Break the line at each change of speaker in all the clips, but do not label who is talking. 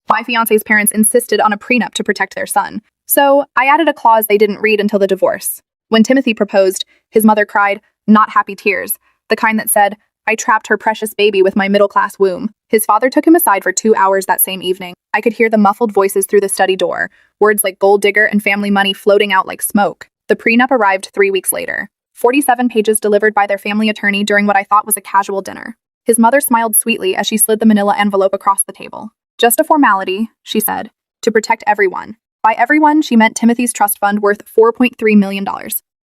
My fiance's parents insisted on a prenup to protect their son, so I added a clause they didn't read until the divorce. When Timothy proposed, his mother cried, not happy tears, the kind that said, I trapped her precious baby with my middle-class womb. His father took him aside for 2 hours that same evening. I could hear the muffled voices through the study door, words like gold digger and family money floating out like smoke. The prenup arrived 3 weeks later. 47 pages delivered by their family attorney during what I thought was a casual dinner. His mother smiled sweetly as she slid the manila envelope across the table. Just a formality, she said, to protect everyone. By everyone, she meant Timothy's trust fund worth $4.3 million.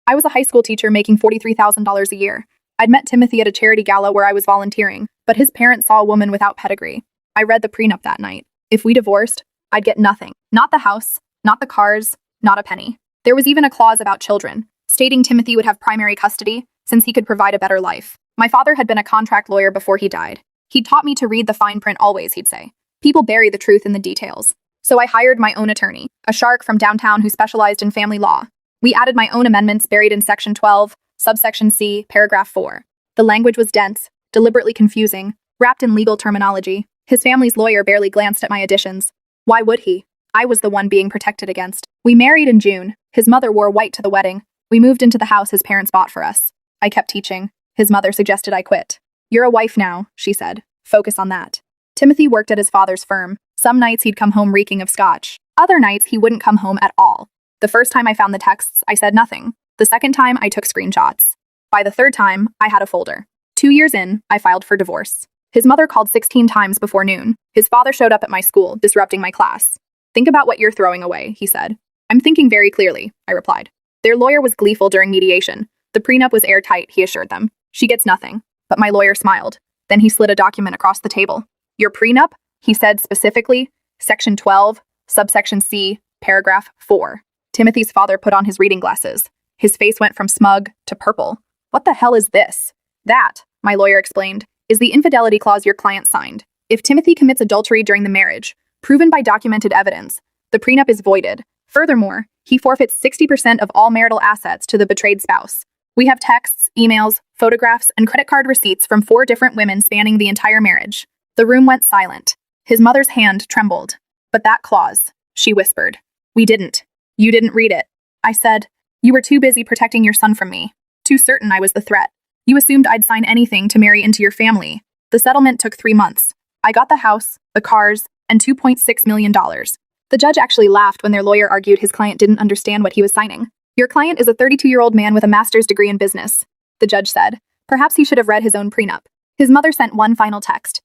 I was a high school teacher making $43,000 a year. I'd met Timothy at a charity gala where I was volunteering, but his parents saw a woman without pedigree. I read the prenup that night. If we divorced, I'd get nothing. Not the house, not the cars, not a penny. There was even a clause about children, stating Timothy would have primary custody since he could provide a better life. My father had been a contract lawyer before he died. He'd taught me to read the fine print always, he'd say. People bury the truth in the details. So I hired my own attorney, a shark from downtown who specialized in family law. We added my own amendments buried in Section 12, subsection C, paragraph 4. The language was dense, deliberately confusing, wrapped in legal terminology. His family's lawyer barely glanced at my additions. Why would he? I was the one being protected against. We married in June. His mother wore white to the wedding. We moved into the house his parents bought for us. I kept teaching. His mother suggested I quit. You're a wife now, she said. Focus on that. Timothy worked at his father's firm. Some nights he'd come home reeking of scotch. Other nights he wouldn't come home at all. The first time I found the texts, I said nothing. The second time, I took screenshots. By the third time, I had a folder. 2 years in, I filed for divorce. His mother called 16 times before noon. His father showed up at my school, disrupting my class. Think about what you're throwing away, he said. I'm thinking very clearly, I replied. Their lawyer was gleeful during mediation. The prenup was airtight, he assured them. She gets nothing. But my lawyer smiled. Then he slid a document across the table. Your prenup? He said specifically, Section 12, subsection C, paragraph 4. Timothy's father put on his reading glasses. His face went from smug to purple. What the hell is this? That, my lawyer explained, is the infidelity clause your client signed. If Timothy commits adultery during the marriage, proven by documented evidence, the prenup is voided. Furthermore, he forfeits 60% of all marital assets to the betrayed spouse. We have texts, emails, photographs, and credit card receipts from 4 different women spanning the entire marriage. The room went silent. His mother's hand trembled. But that clause, she whispered. We didn't. You didn't read it. I said, you were too busy protecting your son from me. Too certain I was the threat. You assumed I'd sign anything to marry into your family. The settlement took 3 months. I got the house, the cars, and $2.6 million. The judge actually laughed when their lawyer argued his client didn't understand what he was signing. Your client is a 32-year-old man with a master's degree in business, the judge said. Perhaps he should have read his own prenup. His mother sent one final text.